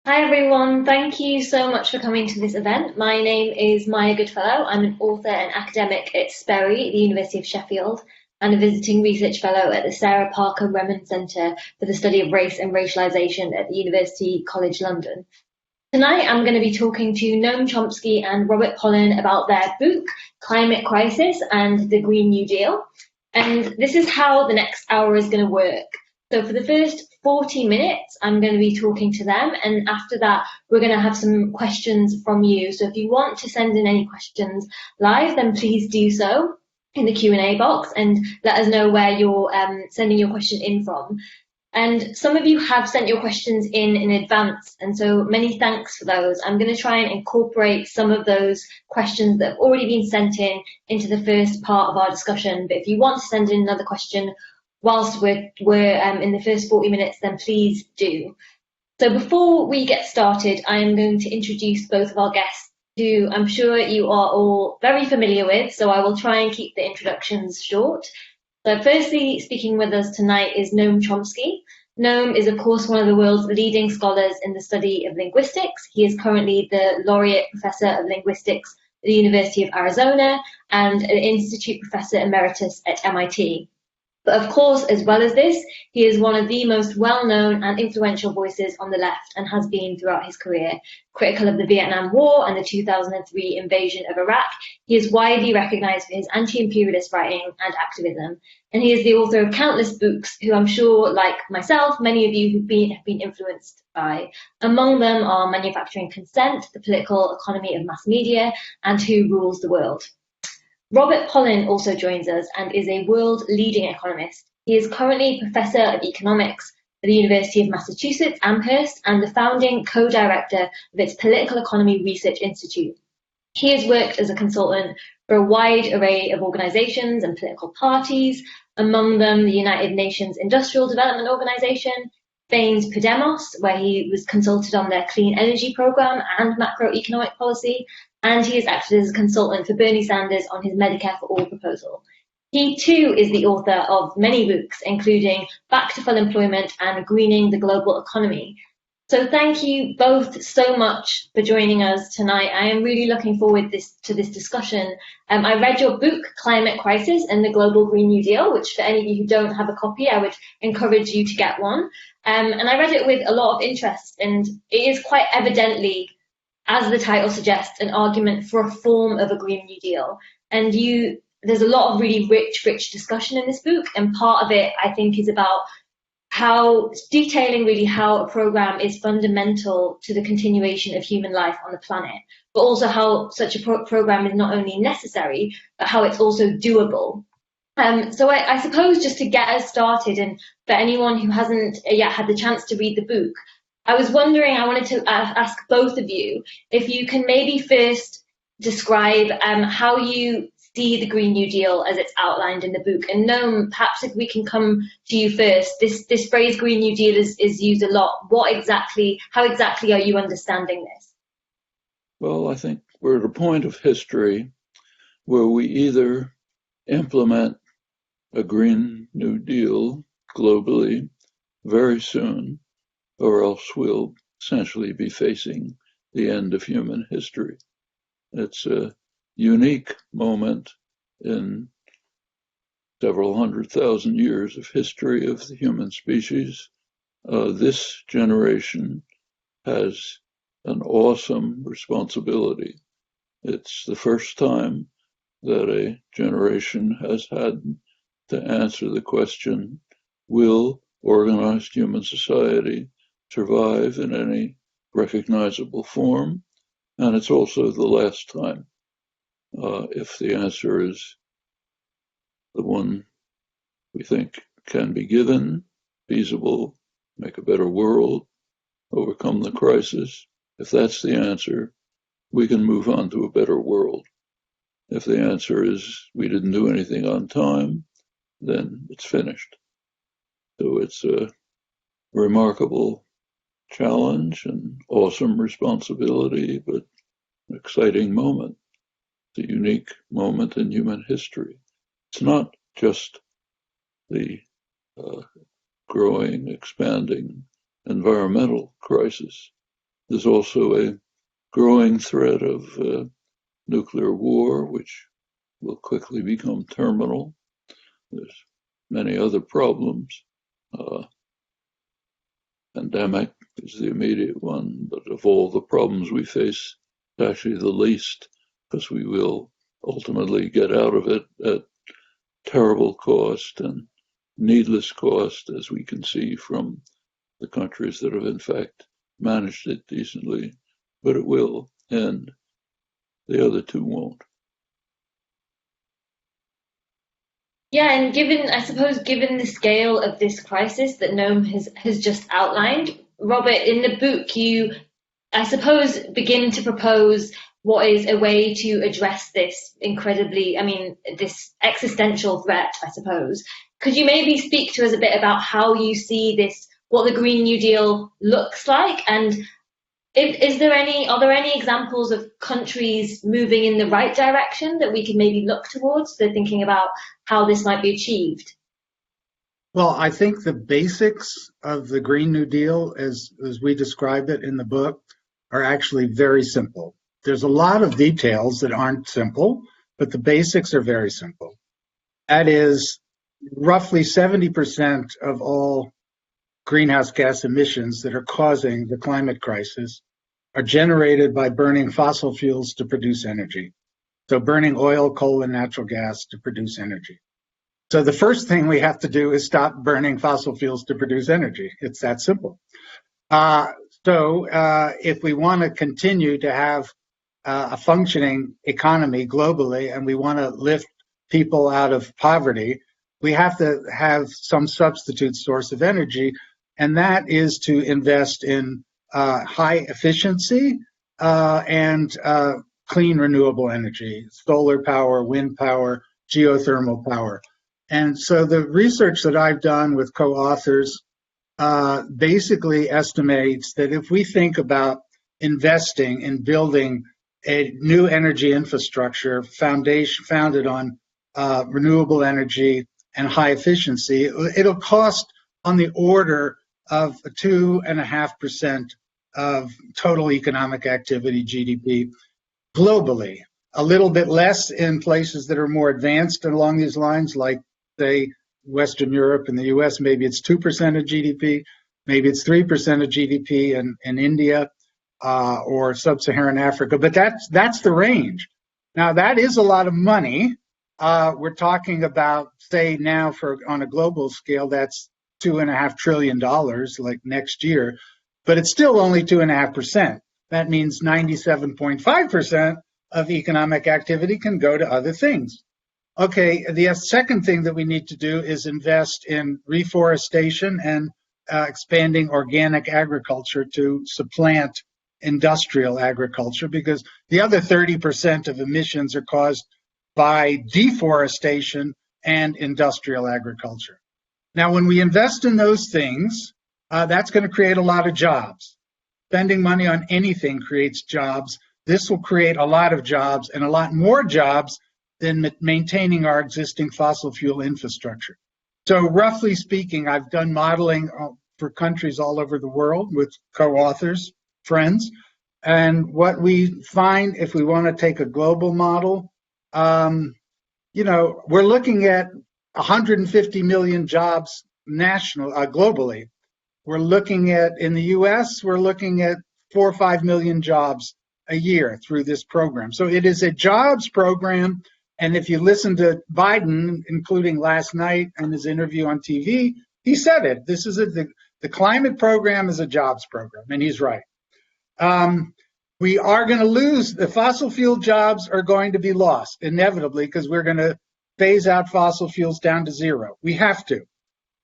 Hi everyone, thank you so much for coming to this event. My name is Maya Goodfellow. I'm an author and academic at Sperry, the University of Sheffield, and a visiting research fellow at the Sarah Parker Remond Centre for the Study of Race and Racialisation at the University College London. Tonight I'm going to be talking to Noam Chomsky and Robert Pollin about their book, Climate Crisis and the Green New Deal. And this is how the next hour is going to work. So for the first 40 minutes, I'm going to be talking to them. And after that, we're going to have some questions from you. So if you want to send in any questions live, then please do so in the Q&A box and let us know where you're sending your question in from. And some of you have sent your questions in advance, and so many thanks for those. I'm going to try and incorporate some of those questions that have already been sent in into the first part of our discussion. But if you want to send in another question whilst we're in the first 40 minutes, then please do. So before we get started, I am going to introduce both of our guests, who I'm sure you are all very familiar with, so I will try and keep the introductions short. So firstly, speaking with us tonight is Noam Chomsky. Noam is, of course, one of the world's leading scholars in the study of linguistics. He is currently the Laureate Professor of Linguistics at the University of Arizona and an Institute Professor Emeritus at MIT. But of course, as well as this, he is one of the most well-known and influential voices on the left and has been throughout his career. Critical of the Vietnam War and the 2003 invasion of Iraq, he is widely recognized for his anti-imperialist writing and activism. And he is the author of countless books who I'm sure, like myself, many of you have been influenced by. Among them are Manufacturing Consent, The Political Economy of Mass Media, and Who Rules the World. Robert Pollin also joins us and is a world-leading economist. He is currently Professor of Economics at the University of Massachusetts, Amherst, and the founding co-director of its Political Economy Research Institute. He has worked as a consultant for a wide array of organizations and political parties, among them the United Nations Industrial Development Organization, Spain's Podemos, where he was consulted on their clean energy program and macroeconomic policy, and he has acted as a consultant for Bernie Sanders on his Medicare for All proposal. He too is the author of many books, including Back to Full Employment and Greening the Global Economy. So thank you both so much for joining us tonight. I am really looking forward to this discussion. I read your book, Climate Crisis and the Global Green New Deal, which for any of you who don't have a copy, I would encourage you to get one. And I read it with a lot of interest, and it is quite evidently, as the title suggests, an argument for a form of a Green New Deal. And there's a lot of really rich discussion in this book, and part of it, I think, is about detailing really how a program is fundamental to the continuation of human life on the planet, but also how such a program is not only necessary, but how it's also doable. So I suppose just to get us started, and for anyone who hasn't yet had the chance to read the book, I wanted to ask both of you if you can maybe first describe how you see the Green New Deal as it's outlined in the book. And Noam, perhaps if we can come to you first, this phrase Green New Deal is used a lot. How exactly are you understanding this? Well, I think we're at a point of history where we either implement a Green New Deal globally very soon, or else we'll essentially be facing the end of human history. It's a unique moment in several 100,000 years of history of the human species. This generation has an awesome responsibility. It's the first time that a generation has had to answer the question, will organized human society survive in any recognizable form? And it's also the last time. If the answer is the one we think can be given, feasible, make a better world, overcome the crisis, if that's the answer, we can move on to a better world. If the answer is we didn't do anything on time, then it's finished. So it's a remarkable challenge and awesome responsibility, but an exciting moment. It's a unique moment in human history. It's not just the growing, expanding environmental crisis. There's also a growing threat of nuclear war, which will quickly become terminal. There's many other problems. Pandemic is the immediate one, but of all the problems we face, actually the least, because we will ultimately get out of it at terrible cost and needless cost, as we can see from the countries that have in fact managed it decently, but it will, and the other two won't. Yeah, and I suppose, given the scale of this crisis that Noam has just outlined, Robert, in the book, you, I suppose, begin to propose what is a way to address this incredibly, this existential threat, I suppose. Could you maybe speak to us a bit about how you see this, what the Green New Deal looks like, and are there any examples of countries moving in the right direction that we can maybe look towards? So thinking about how this might be achieved. Well, I think the basics of the Green New Deal, as we describe it in the book, are actually very simple. There's a lot of details that aren't simple, but the basics are very simple. That is, roughly 70% of all greenhouse gas emissions that are causing the climate crisis are generated by burning fossil fuels to produce energy. So burning oil, coal, and natural gas to produce energy. So the first thing we have to do is stop burning fossil fuels to produce energy. It's that simple. If we want to continue to have a functioning economy globally and we want to lift people out of poverty, we have to have some substitute source of energy, and that is to invest in high efficiency and clean renewable energy, solar power, wind power, geothermal power. And so the research that I've done with co-authors basically estimates that if we think about investing in building a new energy infrastructure founded on renewable energy and high efficiency, it'll cost on the order of 2.5% of total economic activity, GDP, globally. A little bit less in places that are more advanced along these lines, like, say, Western Europe and the US. Maybe it's 2% of GDP, maybe it's 3% of GDP in India or sub-Saharan Africa, but that's the range. Now, that is a lot of money. We're talking about, say, now on a global scale, that's $2.5 trillion like next year, but it's still only 2.5%. That means 97.5% of economic activity can go to other things. Okay, the second thing that we need to do is invest in reforestation and expanding organic agriculture to supplant industrial agriculture, because the other 30% of emissions are caused by deforestation and industrial agriculture. Now, when we invest in those things, that's going to create a lot of jobs. Spending money on anything creates jobs. This will create a lot of jobs, and a lot more jobs than maintaining our existing fossil fuel infrastructure. So roughly speaking, I've done modeling for countries all over the world with co-authors, friends, and what we find, if we want to take a global model, we're looking at 150 million jobs globally. We're looking at, in the US, we're looking at 4 or 5 million jobs a year through this program. So it is a jobs program. And if you listen to Biden, including last night in his interview on TV, he said it. The climate program is a jobs program, and he's right. We are going to lose. The fossil fuel jobs are going to be lost inevitably, because we're going to phase out fossil fuels down to zero. We have to.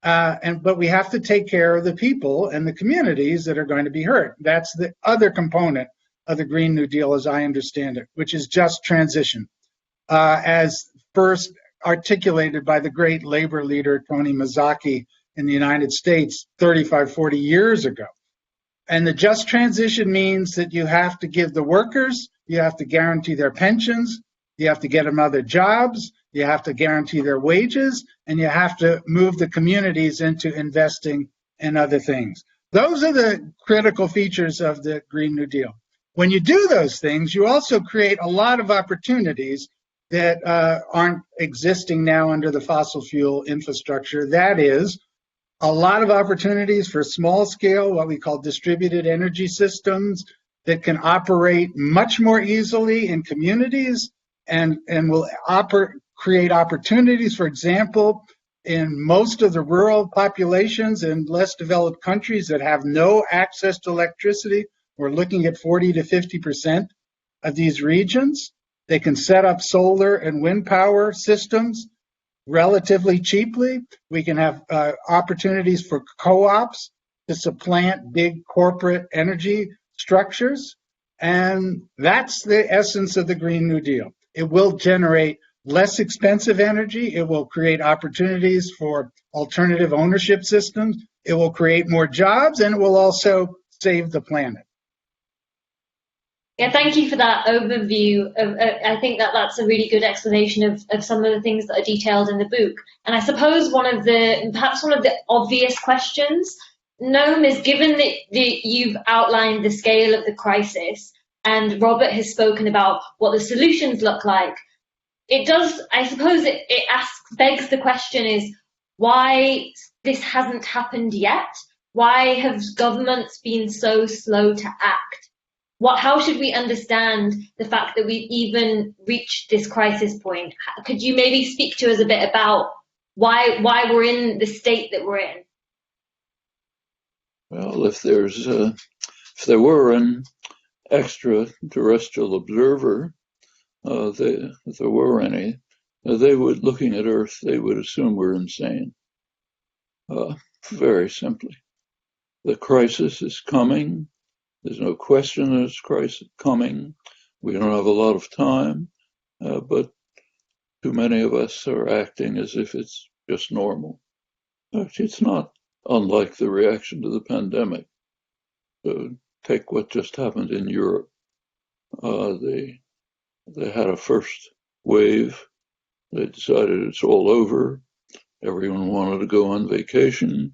But we have to take care of the people and the communities that are going to be hurt. That's the other component of the Green New Deal, as I understand it, which is just transition. As first articulated by the great labor leader Tony Mazzocchi in the United States 35, 40 years ago. And the just transition means that you have to give the workers, you have to guarantee their pensions, you have to get them other jobs, you have to guarantee their wages, and you have to move the communities into investing in other things. Those are the critical features of the Green New Deal. When you do those things, you also create a lot of opportunities that aren't existing now under the fossil fuel infrastructure. That is, a lot of opportunities for small scale, what we call distributed energy systems that can operate much more easily in communities and will create opportunities, for example, in most of the rural populations in less developed countries that have no access to electricity. We're looking at 40 to 50% of these regions. They can set up solar and wind power systems relatively cheaply. We can have opportunities for co-ops to supplant big corporate energy structures. And that's the essence of the Green New Deal. It will generate less expensive energy. It will create opportunities for alternative ownership systems. It will create more jobs, and it will also save the planet. Yeah, thank you for that overview. I think that that's a really good explanation of some of the things that are detailed in the book. And I suppose perhaps one of the obvious questions, Noam, is given that you've outlined the scale of the crisis and Robert has spoken about what the solutions look like, I suppose begs the question is why this hasn't happened yet? Why have governments been so slow to act? How should we understand the fact that we've even reached this crisis point? Could you maybe speak to us a bit about why we're in the state that we're in? Well, if there were an extraterrestrial observer, if there were any, looking at Earth, they would assume we're insane. Very simply, the crisis is coming. There's no question that it's crisis coming. We don't have a lot of time, but too many of us are acting as if it's just normal. Actually, it's not unlike the reaction to the pandemic. So take what just happened in Europe. They had a first wave. They decided it's all over. Everyone wanted to go on vacation,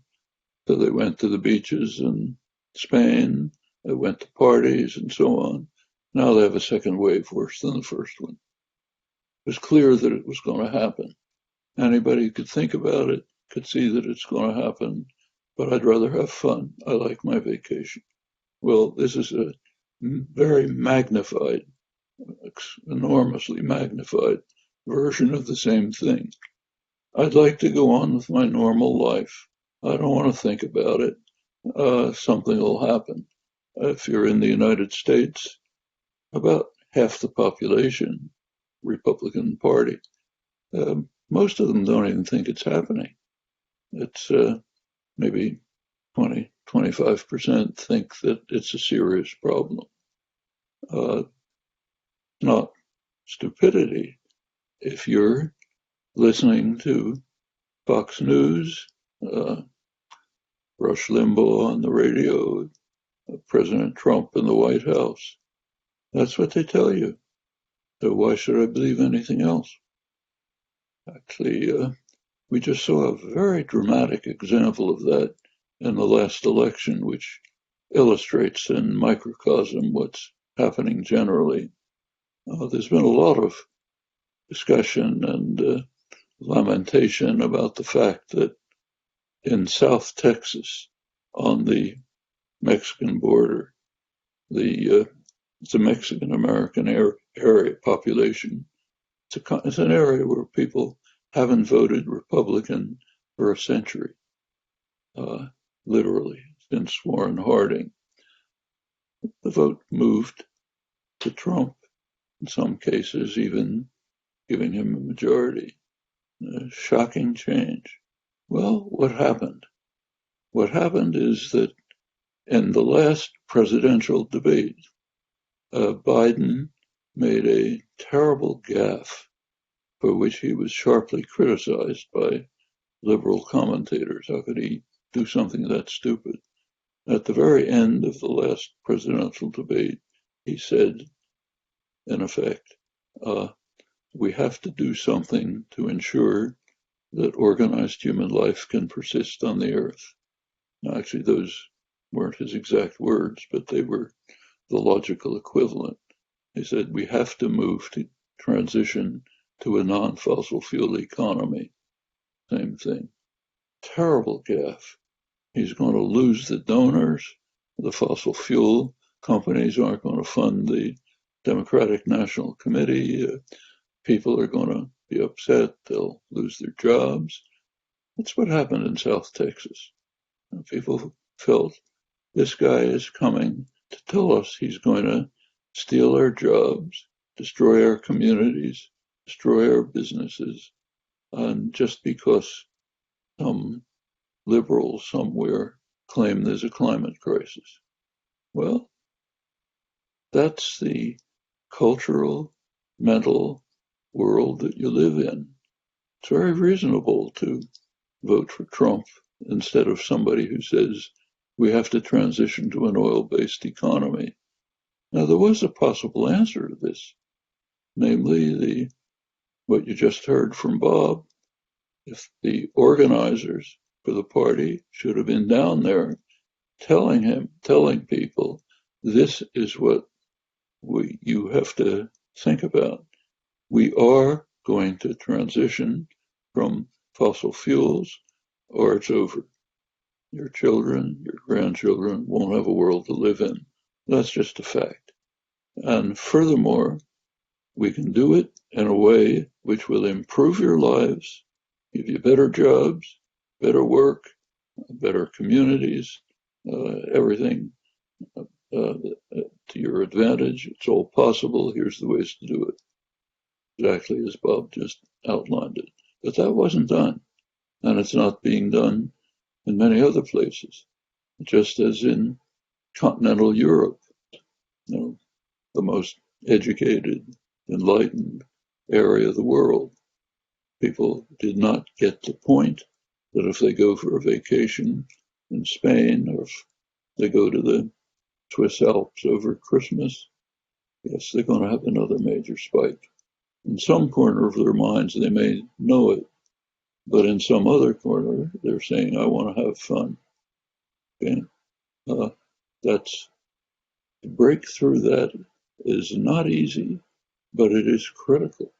so they went to the beaches in Spain. They went to parties and so on. Now they have a second wave worse than the first one. It was clear that it was going to happen. Anybody who could think about it could see that it's going to happen, but I'd rather have fun. I like my vacation. Well, this is a very magnified, enormously magnified version of the same thing. I'd like to go on with my normal life. I don't want to think about it. Something will happen. If you're in the United States, about half the population, Republican Party, most of them don't even think it's happening. It's maybe 20, 25% think that it's a serious problem. Not stupidity. If you're listening to Fox News, Rush Limbaugh on the radio, President Trump in the White House, that's what they tell you. So why should I believe anything else? Actually, we just saw a very dramatic example of that in the last election, which illustrates in microcosm what's happening generally. There's been a lot of discussion and lamentation about the fact that in South Texas, on the Mexican border, it's a Mexican-American area population. It's an area where people haven't voted Republican for a century, literally, since Warren Harding. The vote moved to Trump, in some cases even giving him a majority. Shocking change. Well, what happened? What happened is that in the last presidential debate, Biden made a terrible gaffe for which he was sharply criticized by liberal commentators. How could he do something that stupid? At the very end of the last presidential debate, he said, in effect, we have to do something to ensure that organized human life can persist on the earth. Now, actually, those weren't his exact words, but they were the logical equivalent. He said, we have to move to transition to a non-fossil fuel economy. Same thing. Terrible gaffe. He's going to lose the donors. The fossil fuel companies aren't going to fund the Democratic National Committee. People are going to be upset. They'll lose their jobs. That's what happened in South Texas. People felt this guy is coming to tell us he's going to steal our jobs, destroy our communities, destroy our businesses, and just because some liberal somewhere claim there's a climate crisis. Well, that's the cultural, mental world that you live in. It's very reasonable to vote for Trump instead of somebody who says we have to transition to an oil-based economy. Now, there was a possible answer to this, namely what you just heard from Bob. If the organizers for the party should have been down there telling people, this is what you have to think about. We are going to transition from fossil fuels, or it's over. Your children, your grandchildren won't have a world to live in. That's just a fact. And furthermore, we can do it in a way which will improve your lives, give you better jobs, better work, better communities, everything to your advantage. It's all possible. Here's the ways to do it. Exactly as Bob just outlined it. But that wasn't done. And it's not being done in many other places, just as in continental Europe, the most educated, enlightened area of the world. People did not get the point that if they go for a vacation in Spain, or if they go to the Swiss Alps over Christmas, yes, they're going to have another major spike. In some corner of their minds, they may know it, but in some other corner, they're saying, I want to have fun. Okay? That's to break through that is not easy, but it is critical.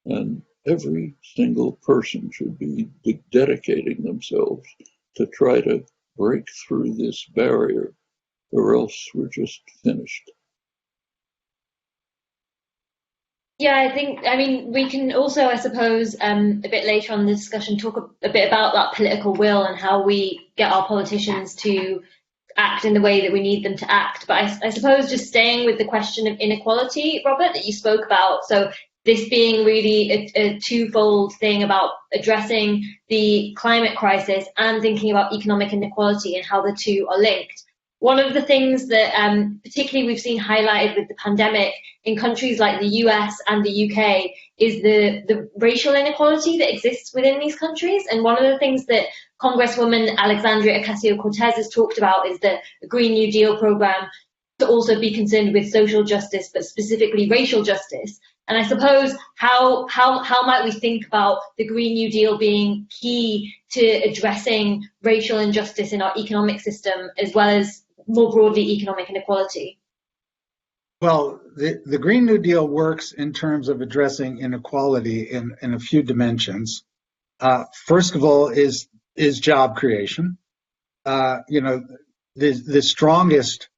And every single person should be dedicating themselves to try to break through this barrier, or else we're just finished. Yeah, I mean, we can also, I suppose, a bit later on in the discussion, talk a bit about that political will and how we get our politicians to act in the way that we need them to act. But I suppose just staying with the question of inequality, Robert, that you spoke about. So this being really a twofold thing about addressing the climate crisis and thinking about economic inequality and how the two are linked. One of the things that particularly we've seen highlighted with the pandemic in countries like the US and the UK is the racial inequality that exists within these countries. And one of the things that Congresswoman Alexandria Ocasio-Cortez has talked about is the Green New Deal program to also be concerned with social justice, but specifically racial justice. And I suppose how might we think about the Green New Deal being key to addressing racial injustice in our economic system, as well as more broadly economic inequality? Well, the Green New Deal works in terms of addressing inequality in a few dimensions. First of all is job creation. The strongest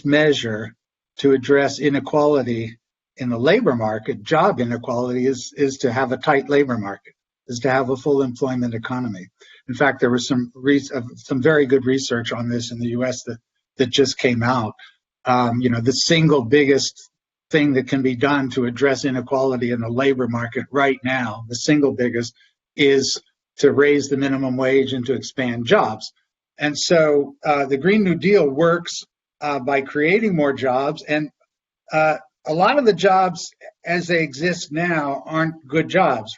measure to address inequality in the labor market, job inequality, is to have a tight labor market, is to have a full employment economy. In fact, there was some very good research on this in the U.S. that just came out. The single biggest thing that can be done to address inequality in the labor market right now, the single biggest, is to raise the minimum wage and to expand jobs. And so the Green New Deal works by creating more jobs, and a lot of the jobs as they exist now aren't good jobs.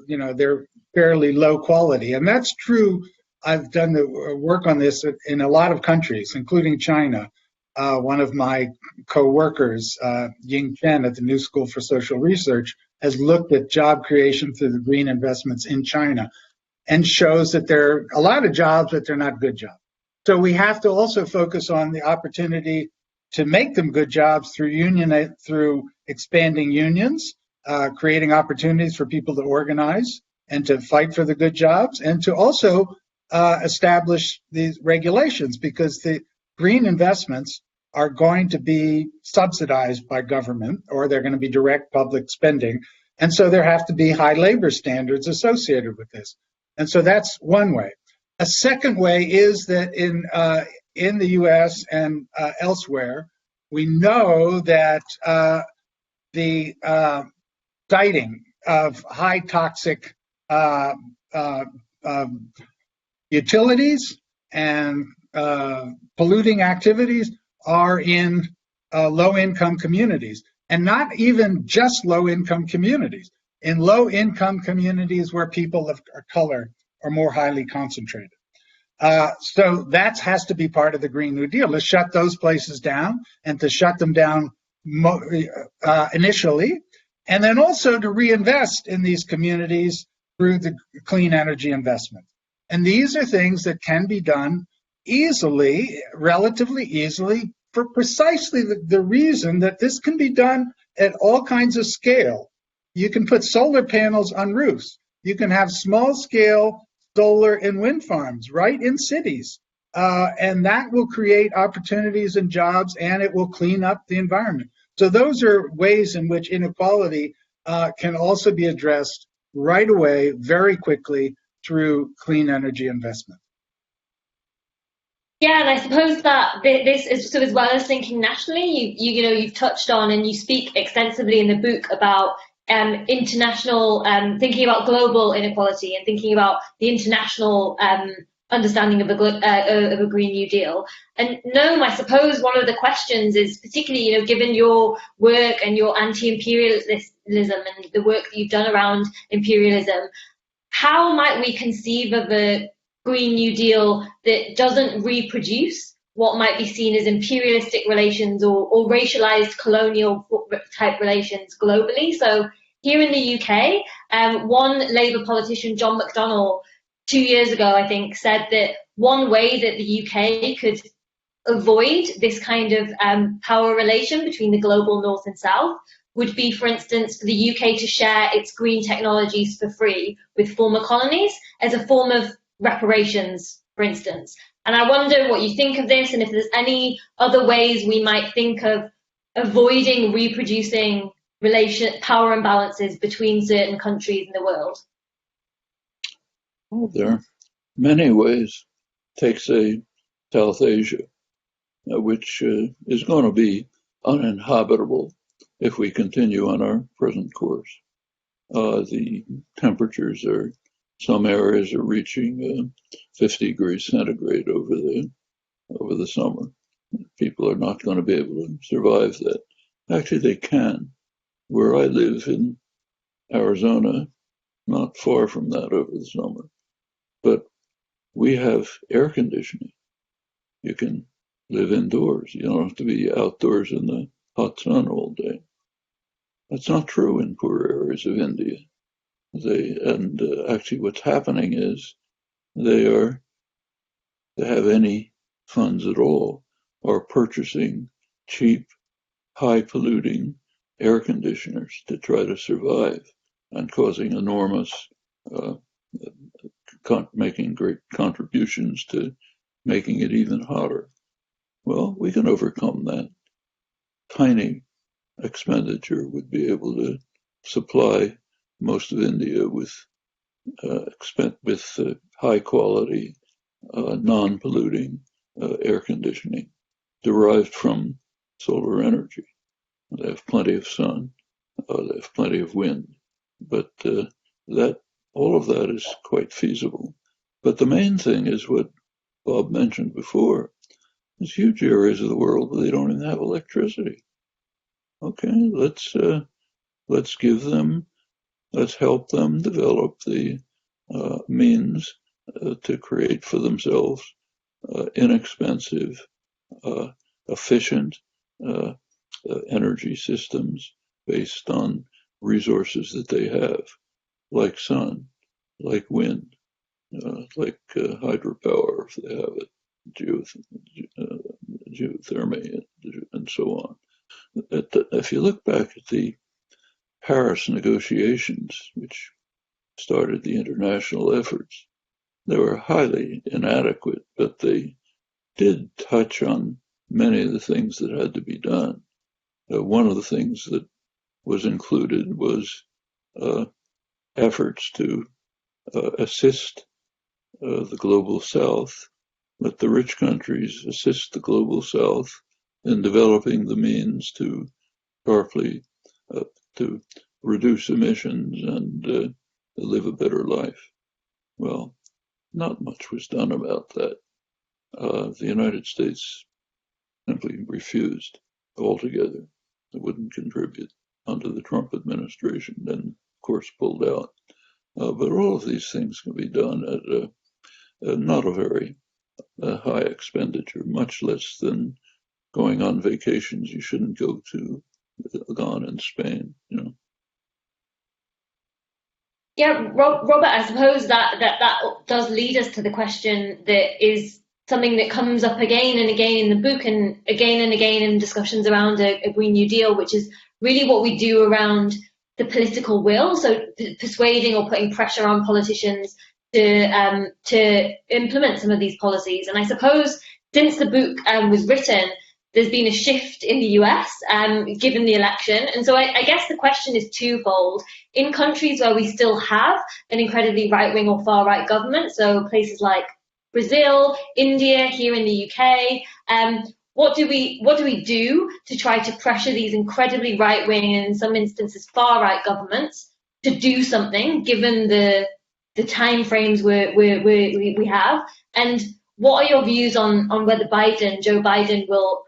They're fairly low quality, and that's true. I've done the work on this in a lot of countries, including China. One of my co-workers, Ying Chen at the New School for Social Research, has looked at job creation through the green investments in China and shows that there are a lot of jobs, but they're not good jobs. So we have to also focus on the opportunity to make them good jobs through expanding unions, creating opportunities for people to organize and to fight for the good jobs, and to also establish these regulations, because the green investments are going to be subsidized by government, or they're going to be direct public spending. And so there have to be high labor standards associated with this. And so that's one way. A second way is that in the U.S. and elsewhere, we know that the siting of high toxic utilities and polluting activities are in low-income communities, and not even just low-income communities. In low-income communities where people of color are more highly concentrated. So that has to be part of the Green New Deal, to shut those places down, and to shut them down initially, and then also to reinvest in these communities through the clean energy investment. And these are things that can be done easily, relatively easily, for precisely the reason that this can be done at all kinds of scale. You can put solar panels on roofs. You can have small-scale solar and wind farms right in cities. And that will create opportunities and jobs, and it will clean up the environment. So those are ways in which inequality can also be addressed right away, very quickly, through clean energy investment. Yeah, and I suppose that this is so, as well as thinking nationally, you've touched on and you speak extensively in the book about international, thinking about global inequality and thinking about the international understanding of a Green New Deal. And Noam, I suppose one of the questions is, particularly, given your work and your anti-imperialism and the work that you've done around imperialism, how might we conceive of a Green New Deal that doesn't reproduce what might be seen as imperialistic relations or racialized colonial type relations globally? So here in the UK, one Labour politician, John McDonnell, 2 years ago, I think, said that one way that the UK could avoid this kind of power relation between the global north and south would be, for instance, for the UK to share its green technologies for free with former colonies as a form of reparations, for instance. And I wonder what you think of this, and if there's any other ways we might think of avoiding reproducing power imbalances between certain countries in the world. Well, there are many ways. Take, say, South Asia, which is going to be uninhabitable if we continue on our present course. The temperatures some areas are reaching 50 degrees centigrade over the summer. People are not going to be able to survive that. Actually, they can. Where I live in Arizona, not far from that over the summer, but we have air conditioning. You can live indoors. You don't have to be outdoors in the hot sun all day. That's not true in poor areas of India. Actually what's happening is they have any funds at all, are purchasing cheap, high polluting air conditioners to try to survive, and causing enormous, making great contributions to making it even hotter. Well, we can overcome that. Tiny expenditure would be able to supply most of India with high quality, non-polluting air conditioning derived from solar energy. They have plenty of sun, they have plenty of wind, but all of that is quite feasible. But the main thing is what Bob mentioned before. There's huge areas of the world where they don't even have electricity. Okay, let's help them develop the means to create for themselves inexpensive, efficient energy systems based on resources that they have, like sun, like wind, like hydropower if they have it, geothermy, and so on. If you look back at the Paris negotiations, which started the international efforts, they were highly inadequate, but they did touch on many of the things that had to be done. One of the things that was included was efforts to assist the global south, let the rich countries assist the global south in developing the means to sharply to reduce emissions and live a better life. Well, not much was done about that. The United States simply refused altogether. It wouldn't contribute under the Trump administration, then of course pulled out. But all of these things can be done at not a very high expenditure, much less than going on vacations you shouldn't go to, gone in Spain, you know. Yeah, Robert, I suppose that does lead us to the question that is something that comes up again and again in the book and again in discussions around a Green New Deal, which is really what we do around the political will. So persuading or putting pressure on politicians to implement some of these policies. And I suppose since the book was written, there's been a shift in the US given the election. And so I guess the question is twofold. In countries where we still have an incredibly right-wing or far-right government, so places like Brazil, India, here in the UK, what do we do to try to pressure these incredibly right-wing and in some instances far-right governments to do something given the time frames we have? And what are your views on whether Joe Biden will,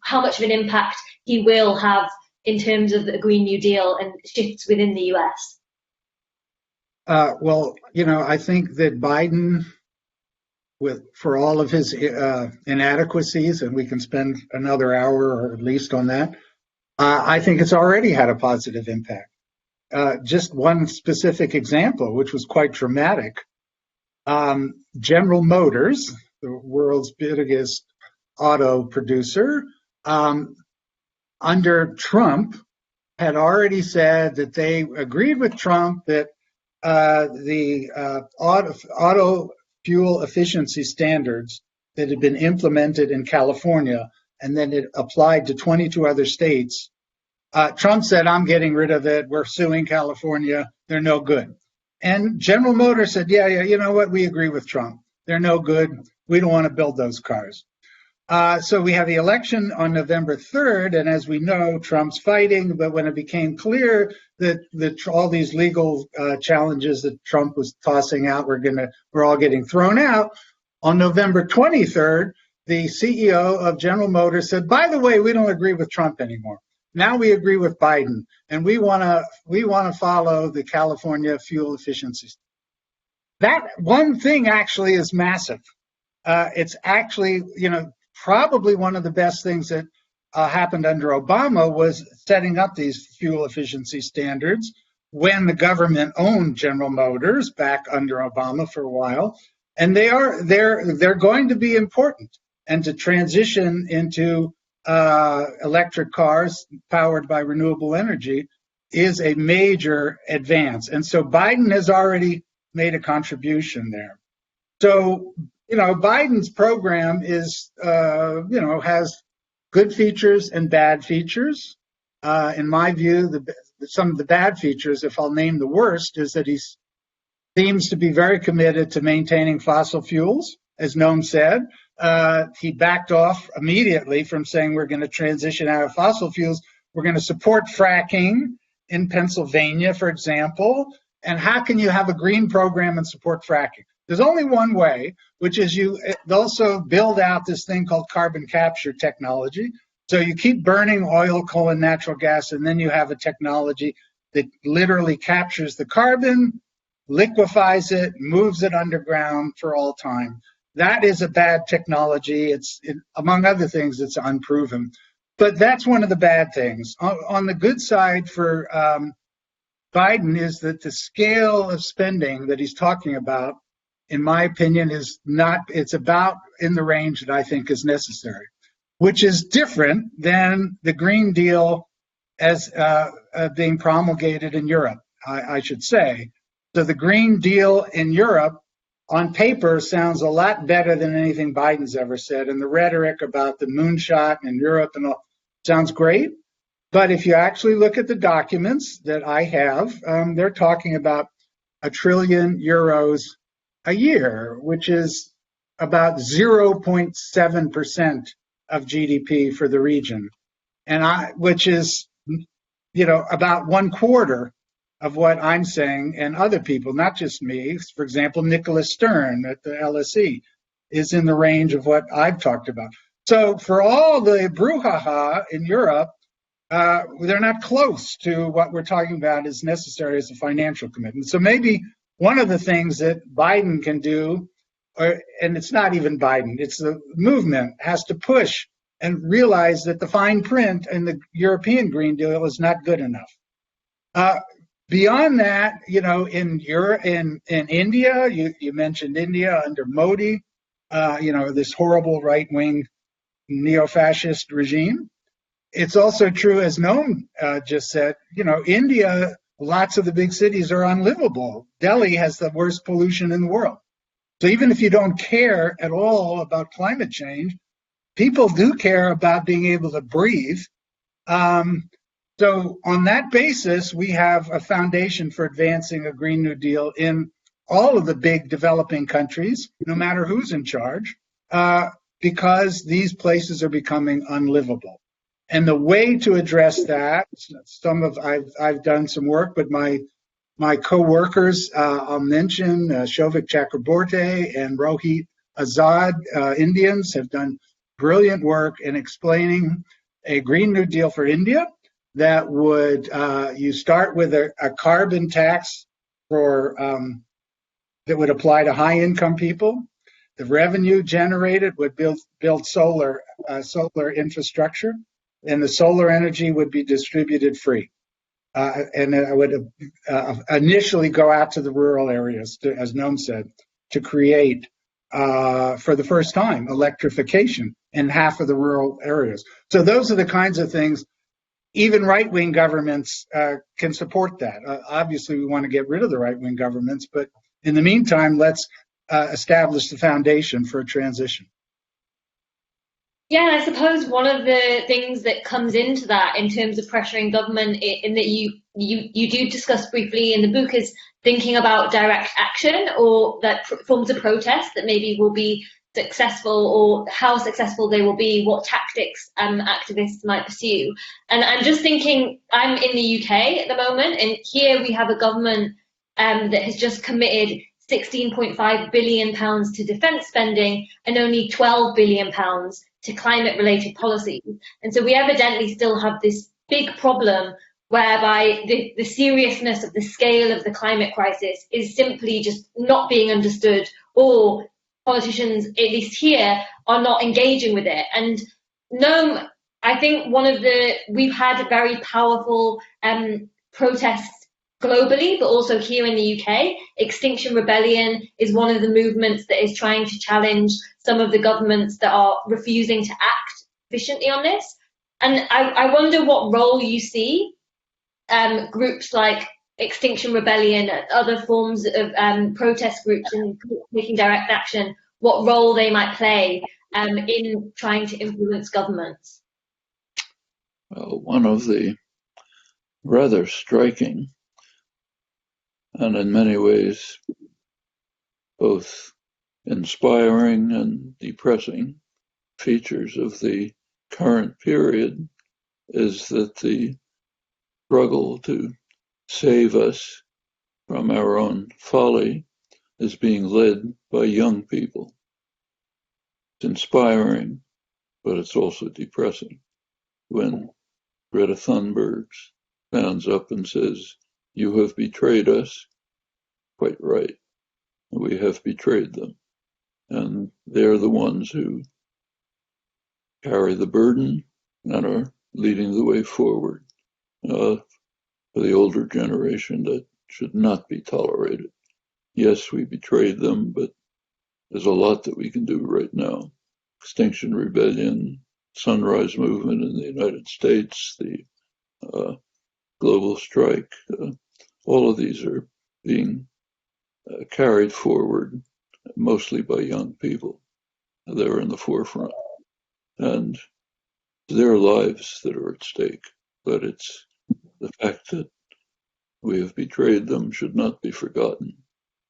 how much of an impact he will have in terms of the Green New Deal and shifts within the US? Well, I think that Biden, for all of his inadequacies, and we can spend another hour or at least on that, I think it's already had a positive impact. Just one specific example, which was quite dramatic. General Motors, the world's biggest auto producer, under Trump, had already said that they agreed with Trump that the auto fuel efficiency standards that had been implemented in California and then it applied to 22 other states. Trump said, I'm getting rid of it. We're suing California. They're no good. And General Motors said, yeah, you know what? We agree with Trump. They're no good. We don't want to build those cars. So we have the election on November 3rd. And as we know, Trump's fighting. But when it became clear that all these legal challenges that Trump was tossing out were all getting thrown out, on November 23rd, the CEO of General Motors said, by the way, we don't agree with Trump anymore. Now we agree with Biden, and we want to follow the California fuel efficiency. That one thing actually is massive. It's actually, probably one of the best things that happened under Obama was setting up these fuel efficiency standards when the government owned General Motors back under Obama for a while, and they're going to be important. And to transition into electric cars powered by renewable energy is a major advance. And so Biden has already made a contribution there. So, Biden's program is, has good features and bad features. In my view, some of the bad features, if I'll name the worst, is that he seems to be very committed to maintaining fossil fuels, as Noam said. He backed off immediately from saying we're going to transition out of fossil fuels. We're going to support fracking in Pennsylvania, for example. And how can you have a green program and support fracking? There's only one way, which is you also build out this thing called carbon capture technology. So you keep burning oil, coal, and natural gas, and then you have a technology that literally captures the carbon, liquefies it, moves it underground for all time. That is a bad technology. Among other things, it's unproven. But that's one of the bad things. On the good side for Biden is that the scale of spending that he's talking about in my opinion, is not, it's about in the range that I think is necessary, which is different than the Green Deal as being promulgated in Europe, I should say. So the Green Deal in Europe on paper sounds a lot better than anything Biden's ever said. And the rhetoric about the moonshot in Europe and all sounds great. But if you actually look at the documents that I have, they're talking about €1 trillion a year, which is about 0.7% of GDP for the region, which is, about 1/4 of what I'm saying, and other people, not just me. For example, Nicholas Stern at the LSE is in the range of what I've talked about. So for all the brouhaha in Europe, they're not close to what we're talking about is necessary as a financial commitment. So maybe one of the things that Biden can do, and it's not even Biden, it's the movement, has to push and realize that the fine print in the European Green Deal is not good enough. Beyond that, in Europe, in India, you mentioned India under Modi, this horrible right-wing neo-fascist regime. It's also true, as Noam just said, India, lots of the big cities are unlivable. Delhi has the worst pollution in the world. So even if you don't care at all about climate change, people do care about being able to breathe. So on that basis, we have a foundation for advancing a Green New Deal in all of the big developing countries, no matter who's in charge, because these places are becoming unlivable. And the way to address that, I've done some work, but my co-workers, I'll mention Shovik Chakraborty and Rohit Azad, Indians, have done brilliant work in explaining a Green New Deal for India that would, you start with a carbon tax for that would apply to high-income people. The revenue generated would build solar infrastructure, and the solar energy would be distributed free. And it would initially go out to the rural areas, as Noam said, to create, for the first time, electrification in half of the rural areas. So those are the kinds of things. Even right-wing governments can support that. Obviously, we want to get rid of the right-wing governments, but in the meantime, let's establish the foundation for a transition. Yeah, I suppose one of the things that comes into that in terms of pressuring government, in that you do discuss briefly in the book, is thinking about direct action or that forms of protest that maybe will be successful, or how successful they will be, what tactics activists might pursue. And I'm just thinking, I'm in the UK at the moment, and here we have a government that has just committed £16.5 billion to defence spending and only £12 billion to climate-related policies. And so we evidently still have this big problem whereby the seriousness of the scale of the climate crisis is simply just not being understood, or politicians, at least here, are not engaging with it. And no, I think we've had very powerful protests globally, but also here in the UK. Extinction Rebellion is one of the movements that is trying to challenge some of the governments that are refusing to act efficiently on this. And I wonder what role you see groups like Extinction Rebellion, other forms of protest groups and taking direct action, what role they might play in trying to influence governments. Well, one of the rather striking and in many ways both inspiring and depressing features of the current period is that the struggle to save us from our own folly is being led by young people. It's inspiring, but it's also depressing when Greta Thunberg stands up and says, "You have betrayed us." Quite right. We have betrayed them. And they're the ones who carry the burden and are leading the way forward. For the older generation, that should not be tolerated. yes, we betrayed them, but there's a lot that we can do right now. Extinction Rebellion, Sunrise Movement in the United States, the global strike, all of these are being carried forward mostly by young people. They're in the forefront. And their lives that are at stake. But it's the fact that we have betrayed them should not be forgotten.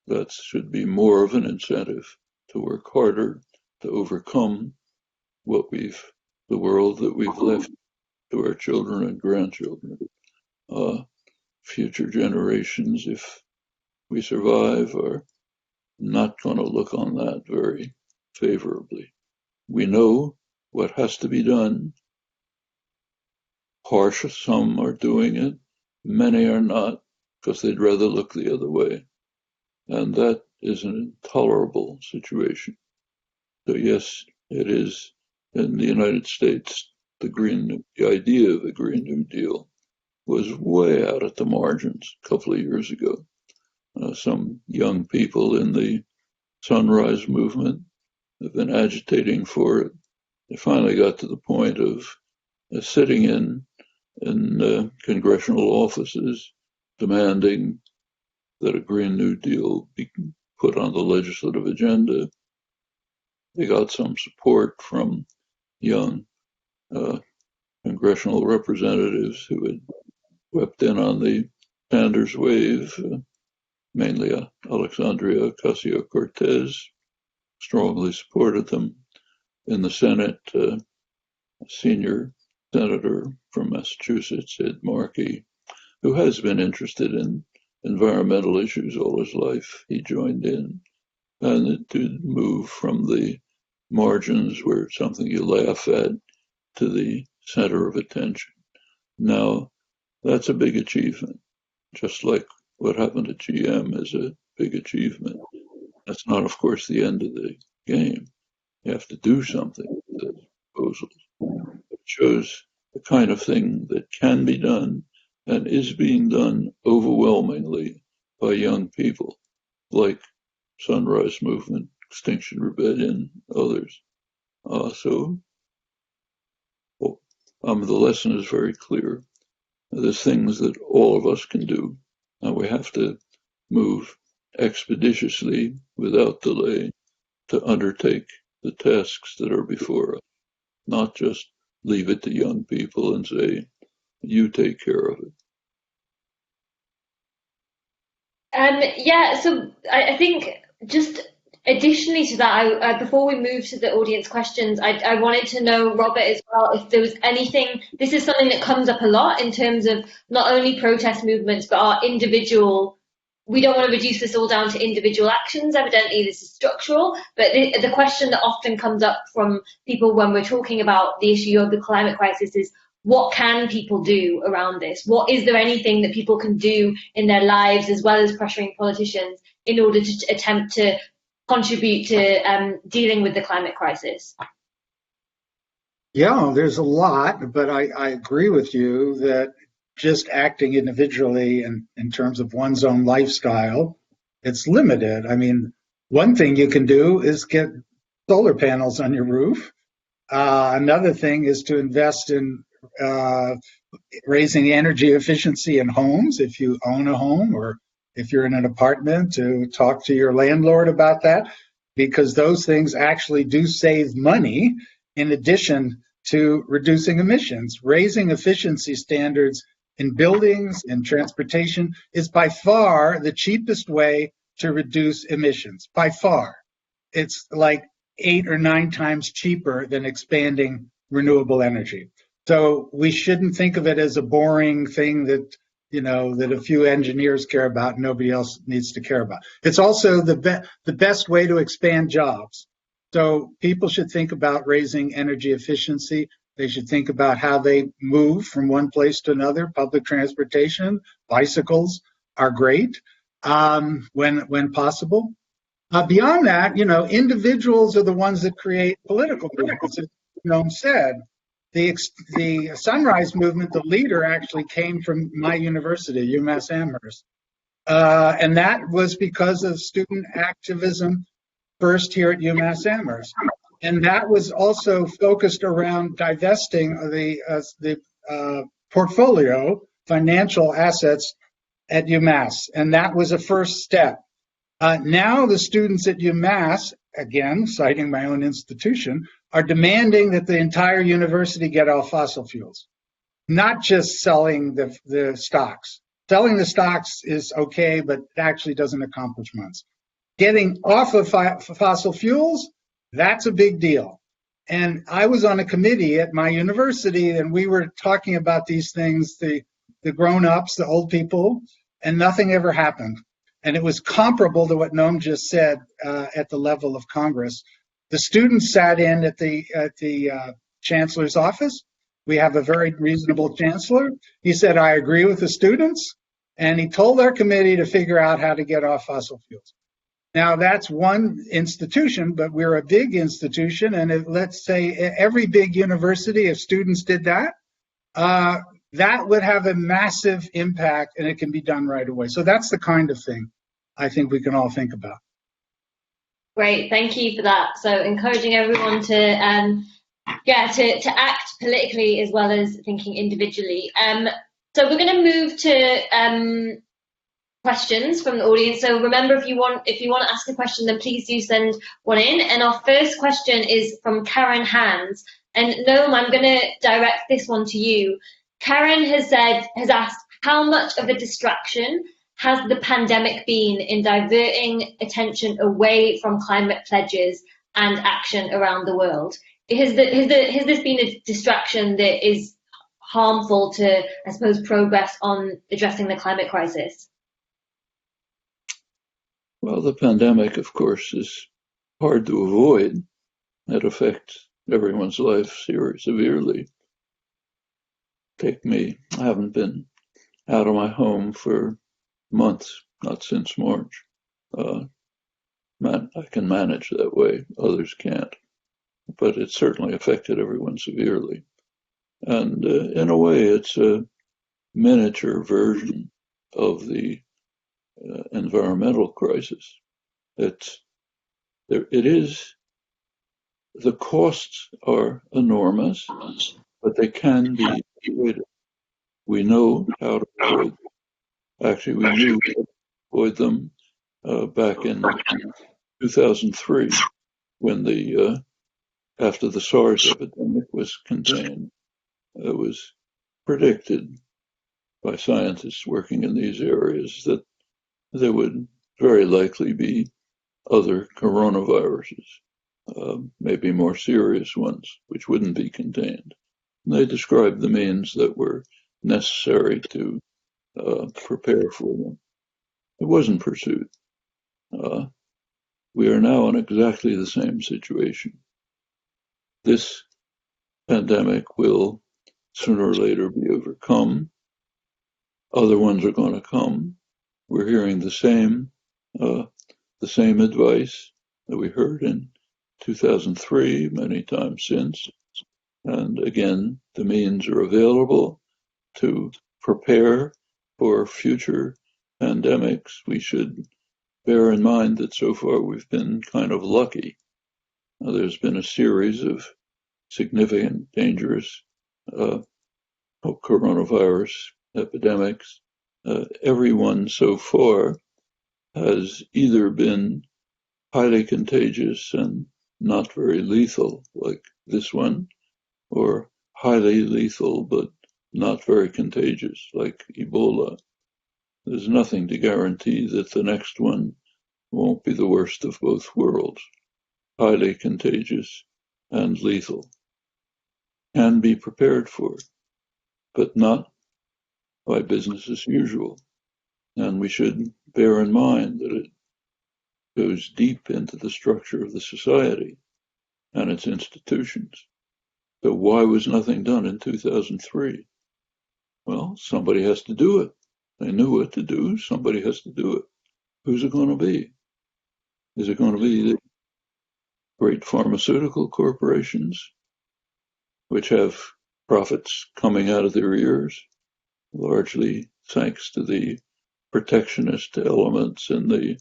That should be more of an incentive to work harder to overcome the world that we've left to our children and grandchildren. Future generations, if we survive, are not going to look on that very favorably. We know what has to be done. Some are doing it, many are not, because they'd rather look the other way. And that is an intolerable situation. So yes, it is in the United States, the idea of the Green New Deal was way out at the margins a couple of years ago. Some young people in the Sunrise Movement have been agitating for it. They finally got to the point of sitting in congressional offices demanding that a Green New Deal be put on the legislative agenda. They got some support from young congressional representatives who had wept in on the Sanders wave, mainly Alexandria Ocasio-Cortez, strongly supported them. In the Senate, a senior senator from Massachusetts, Ed Markey, who has been interested in environmental issues all his life, he joined in. And it did move from the margins where it's something you laugh at to the center of attention. Now, that's a big achievement, just like what happened at GM is a big achievement. That's not, of course, the end of the game. You have to do something with those proposals. It shows the kind of thing that can be done and is being done overwhelmingly by young people, like Sunrise Movement, Extinction Rebellion, others. So the lesson is very clear. There's things that all of us can do, and we have to move expeditiously without delay to undertake the tasks that are before us, not just leave it to young people and say, you take care of it. Yeah, so I think just additionally to that, before we move to the audience questions, I wanted to know, Robert, as well, if there was anything, this is something that comes up a lot in terms of not only protest movements, but our individual, we don't want to reduce this all down to individual actions. Evidently, this is structural, but the question that often comes up from people when we're talking about the issue of the climate crisis is, what can people do around this? Is there anything that people can do in their lives, as well as pressuring politicians, in order to attempt to contribute to dealing with the climate crisis? Yeah, there's a lot, but I agree with you that just acting individually and in terms of one's own lifestyle, it's limited. I mean, one thing you can do is get solar panels on your roof. Another thing is to invest in raising energy efficiency in homes, if you own a home, or if you're in an apartment, to talk to your landlord about that, because those things actually do save money in addition to reducing emissions. Raising efficiency standards in buildings and transportation is by far the cheapest way to reduce emissions, by far. It's like 8 or 9 times cheaper than expanding renewable energy. So we shouldn't think of it as a boring thing that, that a few engineers care about and nobody else needs to care about. It's also the best way to expand jobs. So people should think about raising energy efficiency. They should think about how they move from one place to another. Public transportation, bicycles are great when possible. Beyond that, individuals are the ones that create political movements. As Noam said, the Sunrise Movement, the leader actually came from my university, UMass Amherst. And that was because of student activism first here at UMass Amherst. And that was also focused around divesting the portfolio, financial assets at UMass. And that was a first step. Now the students at UMass, again, citing my own institution, are demanding that the entire university get off fossil fuels, not just selling the stocks. Selling the stocks is okay, but it actually doesn't accomplish much. Getting off of fossil fuels, that's a big deal. And I was on a committee at my university, and we were talking about these things, the grown-ups, the old people, and nothing ever happened. And it was comparable to what Noam just said at the level of Congress. The students sat in at the chancellor's office. We have a very reasonable chancellor. He said, I agree with the students. And he told our committee to figure out how to get off fossil fuels. Now, that's one institution, but we're a big institution. And if, let's say every big university, if students did that, that would have a massive impact, and it can be done right away. So that's the kind of thing I think we can all think about. Great, thank you for that. So encouraging everyone to act politically as well as thinking individually. So we're going to move to questions from the audience. So remember, if you want to ask a question, then please do send one in. And our first question is from Karen Hands. And Noam, I'm going to direct this one to you. Karen has asked, how much of a distraction has the pandemic been in diverting attention away from climate pledges and action around the world? Has this been a distraction that is harmful to, I suppose, progress on addressing the climate crisis? Well, the pandemic, of course, is hard to avoid. It affects everyone's life severely. Take me. I haven't been out of my home for months, not since March. I can manage that way. Others can't. But it certainly affected everyone severely. And in a way, it's a miniature version of the environmental crisis. It is, the costs are enormous, but they can be avoided. We know how to avoid. Actually, we knew how to avoid them back in 2003, when after the SARS epidemic was contained. It was predicted by scientists working in these areas that there would very likely be other coronaviruses, maybe more serious ones, which wouldn't be contained. And they described the means that were necessary to prepare for them. It wasn't pursued. We are now in exactly the same situation. This pandemic will sooner or later be overcome. Other ones are going to come. We're hearing the same advice that we heard in 2003, many times since. And again, the means are available to prepare for future pandemics. We should bear in mind that so far we've been kind of lucky. There's been a series of significant, dangerous coronavirus epidemics. Every one so far has either been highly contagious and not very lethal, like this one, or highly lethal but not very contagious, like Ebola. There's nothing to guarantee that the next one won't be the worst of both worlds. Highly contagious and lethal. Can be prepared for, but not by business as usual. And we should bear in mind that it goes deep into the structure of the society and its institutions. So why was nothing done in 2003? Well, somebody has to do it. They knew what to do. Somebody has to do it. Who's it going to be? Is it going to be the great pharmaceutical corporations, which have profits coming out of their ears, largely thanks to the protectionist elements in the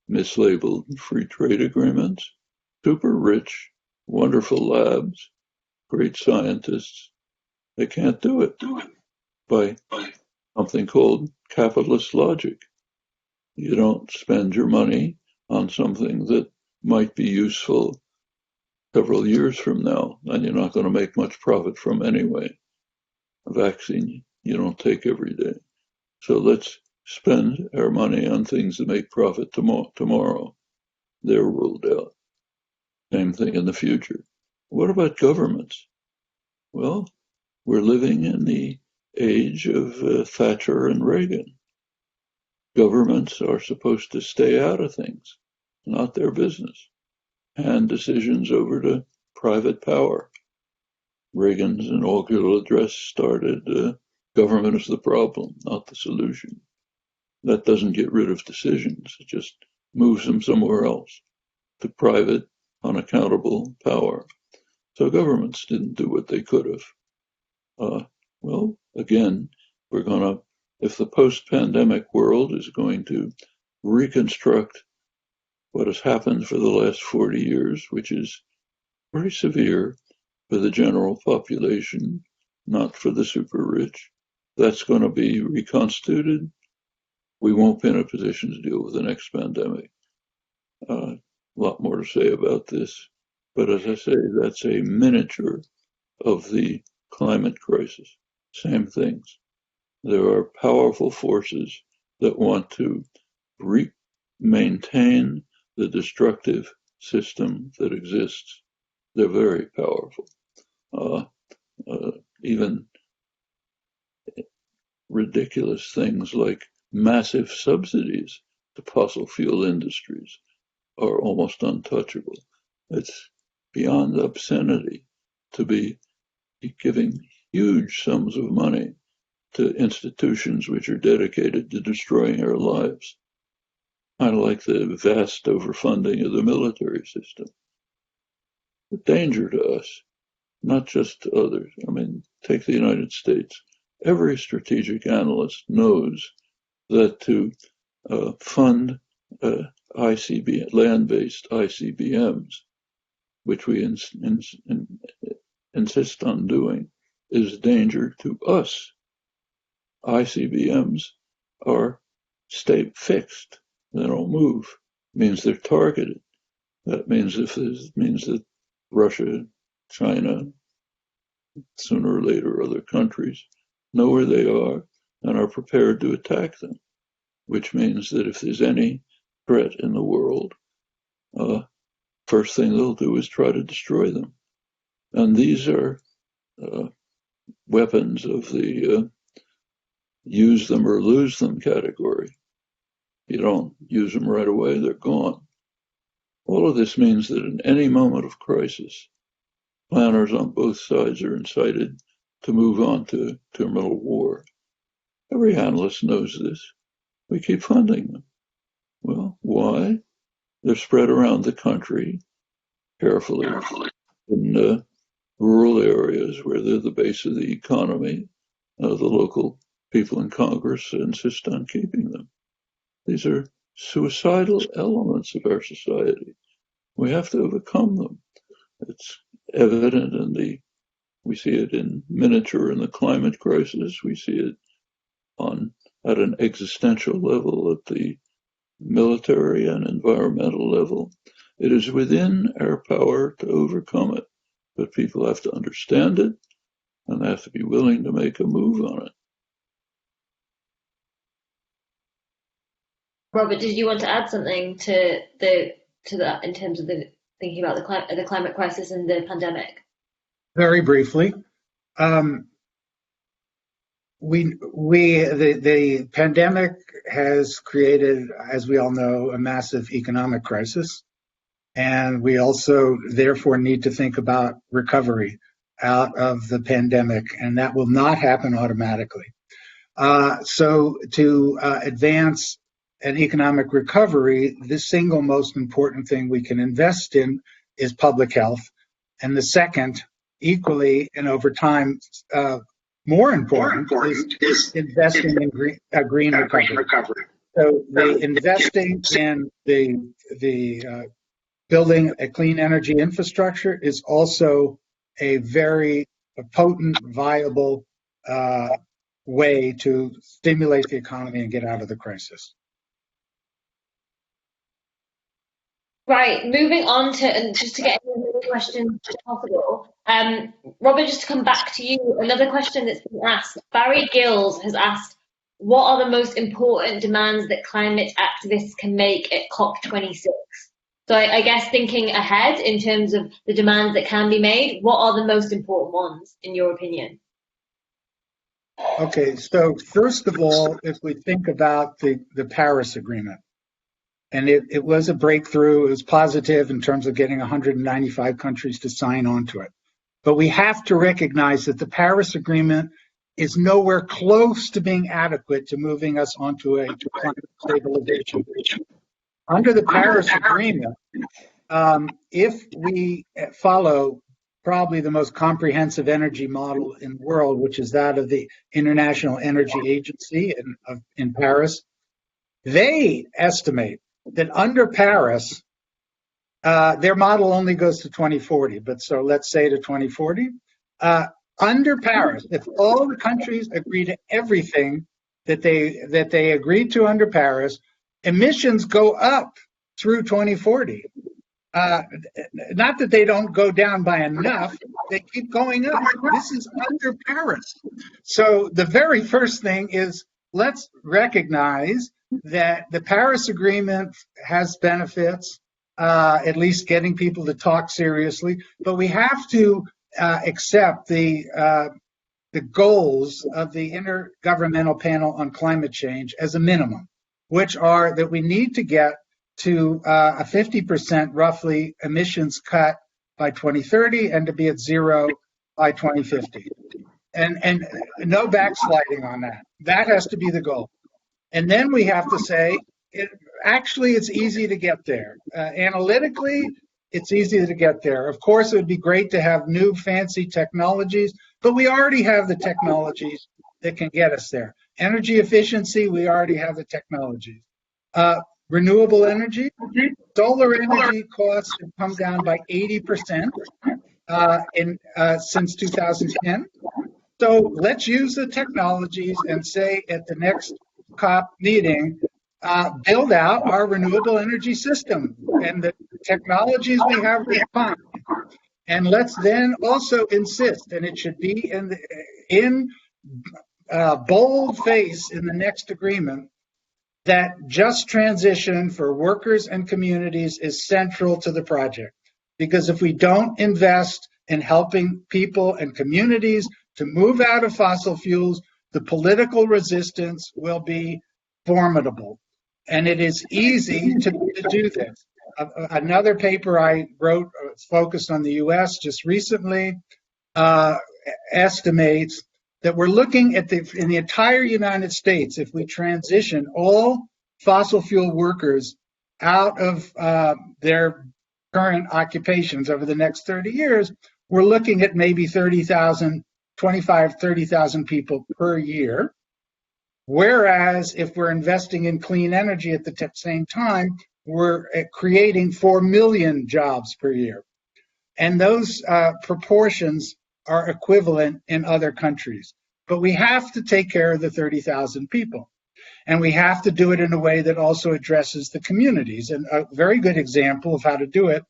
mislabeled free trade agreements. Super rich, wonderful labs, great scientists. They can't do it by something called capitalist logic. You don't spend your money on something that might be useful several years from now, and you're not going to make much profit from anyway. A vaccine you don't take every day. So let's spend our money on things that make profit tomorrow. They're ruled out. Same thing in the future. What about governments? Well, we're living in the age of Thatcher and Reagan. Governments are supposed to stay out of things, not their business. Hand decisions over to private power. Reagan's inaugural address started, government is the problem, not the solution. That doesn't get rid of decisions, it just moves them somewhere else, to private, unaccountable power. So governments didn't do what they could have. Well, again, if the post-pandemic world is going to reconstruct what has happened for the last 40 years, which is very severe for the general population, not for the super rich, that's going to be reconstituted. We won't be in a position to deal with the next pandemic. A lot more to say about this, but as I say, that's a miniature of the climate crisis. Same things. There are powerful forces that want to maintain the destructive system that exists. They're very powerful. Even ridiculous things like massive subsidies to fossil fuel industries are almost untouchable. It's beyond obscenity to be giving huge sums of money to institutions which are dedicated to destroying our lives. Kind of like the vast overfunding of the military system. The danger to us, not just to others. I mean, take the United States. Every strategic analyst knows that to fund land-based ICBMs, which we insist on doing, is a danger to us. ICBMs are stay fixed. They don't move. It means they're targeted. That means that Russia, China, sooner or later other countries know where they are and are prepared to attack them, which means that if there's any threat in the world, first thing they'll do is try to destroy them. And these are weapons of the use them or lose them category. You don't use them right away, they're gone. All of this means that in any moment of crisis, planners on both sides are incited to move on to terminal war. Every analyst knows this. We keep funding them. Well, why? They're spread around the country carefully in rural areas where they're the base of the economy. The local people in Congress insist on keeping them. These are suicidal elements of our society. We have to overcome them. It's evident we see it in miniature in the climate crisis. We see it at an existential level, at the military and environmental level. It is within our power to overcome it, but people have to understand it and they have to be willing to make a move on it. Robert, did you want to add something to that in terms of the thinking about the climate crisis and the pandemic? Very briefly, the pandemic has created, as we all know, a massive economic crisis, and we also therefore need to think about recovery out of the pandemic, and that will not happen automatically. So to advance an economic recovery, the single most important thing we can invest in is public health. And the second, equally and over time, More important is investing in green recovery. So the investing in the building a clean energy infrastructure is also a very potent, viable way to stimulate the economy and get out of the crisis. Right, moving on to, and just to get as many questions as possible, Robert, just to come back to you, another question that's been asked. Barry Gills has asked, what are the most important demands that climate activists can make at COP26? So I guess thinking ahead in terms of the demands that can be made, what are the most important ones, in your opinion? Okay, so first of all, if we think about the Paris Agreement, and it was a breakthrough, it was positive in terms of getting 195 countries to sign on to it. But we have to recognize that the Paris Agreement is nowhere close to being adequate to moving us onto a climate stabilization. Under the Paris Agreement, if we follow probably the most comprehensive energy model in the world, which is that of the International Energy Agency in Paris, they estimate that under Paris, their model only goes to 2040, but so let's say to 2040. Under Paris, if all the countries agree to everything that they agreed to under Paris, emissions go up through 2040. Not that they don't go down by enough, they keep going up. This is under Paris. So the very first thing is, let's recognize that the Paris Agreement has benefits, at least getting people to talk seriously, but we have to accept the goals of the Intergovernmental Panel on Climate Change as a minimum, which are that we need to get to a 50% roughly emissions cut by 2030 and to be at zero by 2050. And no backsliding on that. That has to be the goal. And then we have to say, it's easy to get there. Analytically, it's easy to get there. Of course, it would be great to have new fancy technologies, but we already have the technologies that can get us there. Energy efficiency, we already have the technologies. Renewable energy, solar energy costs have come down by 80% since 2010. So let's use the technologies and say at the next COP meeting, build out our renewable energy system, and the technologies we have respond. And let's then also insist, and it should be in bold face in the next agreement, that just transition for workers and communities is central to the project. Because if we don't invest in helping people and communities to move out of fossil fuels, the political resistance will be formidable. And it is easy to do this. Another paper I wrote focused on the US just recently estimates that we're looking at in the entire United States, if we transition all fossil fuel workers out of their current occupations over the next 30 years, we're looking at maybe 30,000 people per year. Whereas if we're investing in clean energy at the same time, we're creating 4 million jobs per year. And those proportions are equivalent in other countries. But we have to take care of the 30,000 people. And we have to do it in a way that also addresses the communities. And a very good example of how to do it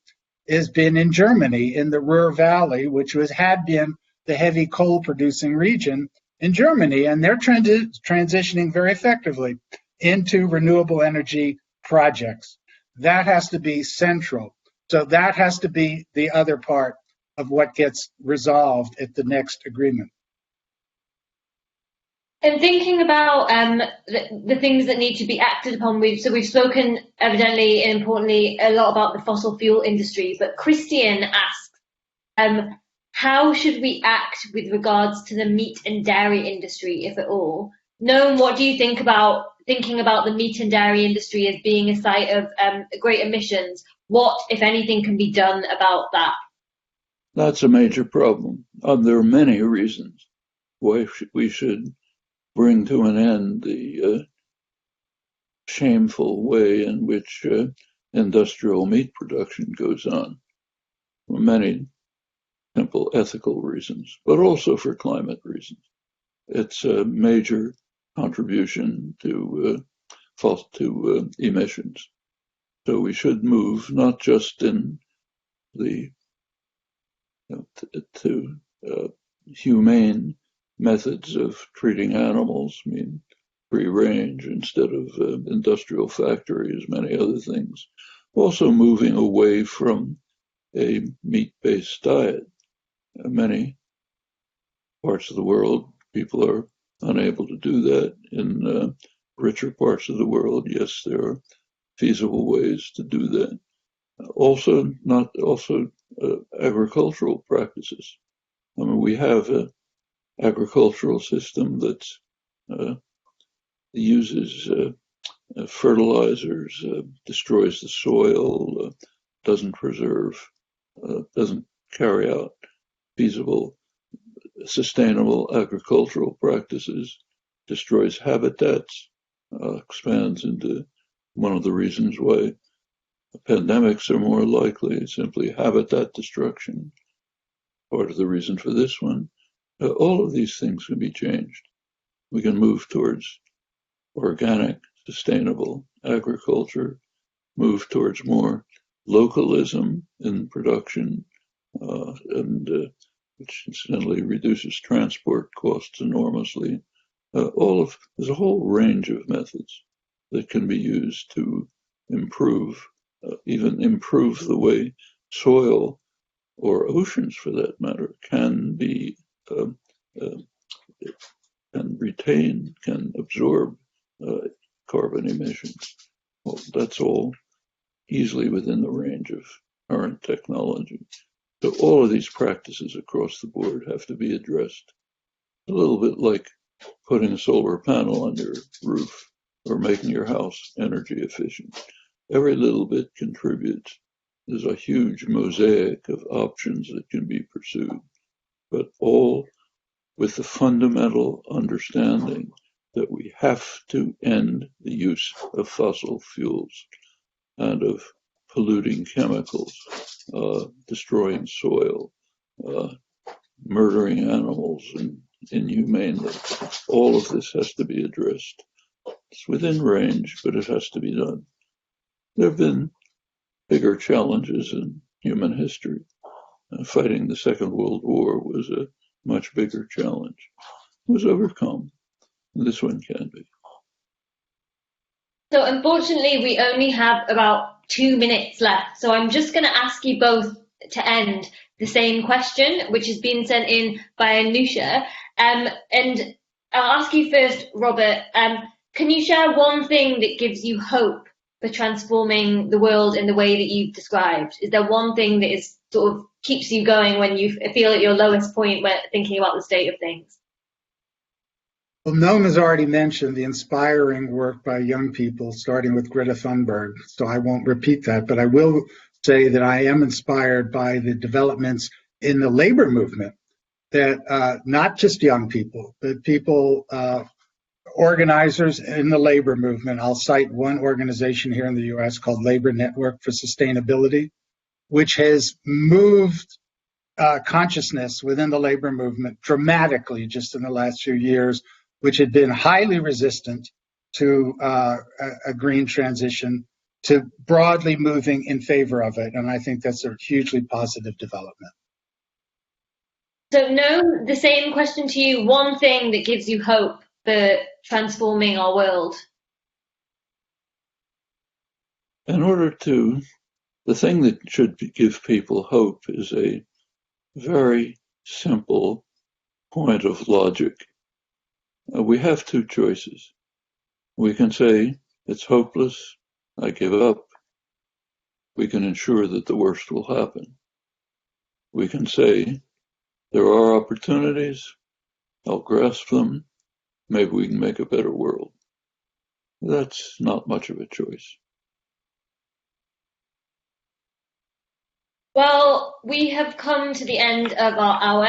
has been in Germany, in the Ruhr Valley, which had been the heavy coal producing region in Germany. And they're transitioning very effectively into renewable energy projects. That has to be central. So that has to be the other part of what gets resolved at the next agreement. And thinking about the things that need to be acted upon, we've spoken evidently and importantly a lot about the fossil fuel industry, but Christian asks, how should we act with regards to the meat and dairy industry, if at all? Noam, what do you think about thinking about the meat and dairy industry as being a site of great emissions? What, if anything, can be done about that? That's a major problem. There are many reasons. why we should bring to an end the shameful way in which industrial meat production goes on, for many simple ethical reasons, but also for climate reasons. It's a major contribution to emissions. So we should move not just in the to humane methods of treating animals, I mean free range instead of industrial factories, many other things. Also moving away from a meat-based diet. Many parts of the world, people are unable to do that. In richer parts of the world, yes, there are feasible ways to do that. Also, agricultural practices. I mean, we have an agricultural system that uses fertilizers, destroys the soil, doesn't preserve, doesn't carry out feasible, sustainable agricultural practices, destroys habitats, expands into one of the reasons why pandemics are more likely, simply habitat destruction. Part of the reason for this one. All of these things can be changed. We can move towards organic, sustainable agriculture, move towards more localism in production, which incidentally reduces transport costs enormously. There's a whole range of methods that can be used to improve, even improve the way soil or oceans, for that matter, can be can retain, can absorb carbon emissions. Well, that's all easily within the range of current technology. So all of these practices across the board have to be addressed. A little bit like putting a solar panel on your roof or making your house energy efficient. Every little bit contributes. There's a huge mosaic of options that can be pursued, but all with the fundamental understanding that we have to end the use of fossil fuels and of polluting chemicals, destroying soil, murdering animals inhumanely. All of this has to be addressed. It's within range, but it has to be done. There have been bigger challenges in human history. Fighting the Second World War was a much bigger challenge. It was overcome. This one can be. So unfortunately, we only have about 2 minutes left. So I'm just going to ask you both to end the same question, which has been sent in by Anusha. And I'll ask you first, Robert. Can you share one thing that gives you hope for transforming the world in the way that you've described? Is there one thing that is sort of keeps you going when you feel at your lowest point when thinking about the state of things? Well, Noam has already mentioned the inspiring work by young people, starting with Greta Thunberg, so I won't repeat that, but I will say that I am inspired by the developments in the labor movement, that not just young people, but people, organizers in the labor movement. I'll cite one organization here in the US called Labor Network for Sustainability, which has moved consciousness within the labor movement dramatically just in the last few years, which had been highly resistant to a green transition, to broadly moving in favor of it. And I think that's a hugely positive development. So, no, the same question to you. One thing that gives you hope for transforming our world. The thing that should give people hope is a very simple point of logic. We have two choices. We can say, it's hopeless, I give up. We can ensure that the worst will happen. We can say, there are opportunities, I'll grasp them, maybe we can make a better world. That's not much of a choice. Well, we have come to the end of our hour.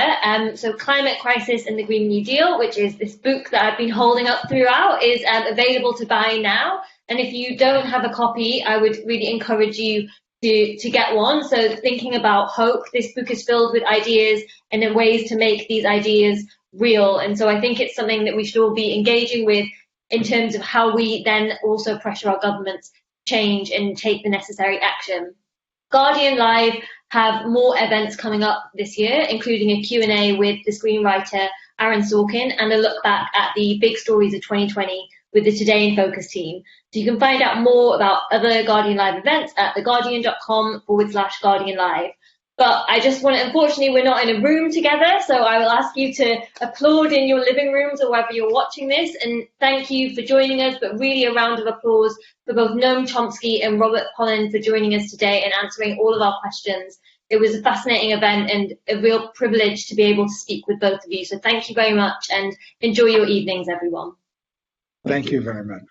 So Climate Crisis and the Green New Deal, which is this book that I've been holding up throughout, is available to buy now. And if you don't have a copy, I would really encourage you to get one. So thinking about hope, this book is filled with ideas and then ways to make these ideas real. And so I think it's something that we should all be engaging with in terms of how we then also pressure our governments to change and take the necessary action. Guardian Live have more events coming up this year, including a Q&A with the screenwriter Aaron Sorkin and a look back at the big stories of 2020 with the Today in Focus team. So you can find out more about other Guardian Live events at theguardian.com/Guardian Live. But I just want to, unfortunately, we're not in a room together, so I will ask you to applaud in your living rooms or wherever you're watching this. And thank you for joining us, but really a round of applause for both Noam Chomsky and Robert Pollin for joining us today and answering all of our questions. It was a fascinating event and a real privilege to be able to speak with both of you. So thank you very much and enjoy your evenings, everyone. Thank you very much.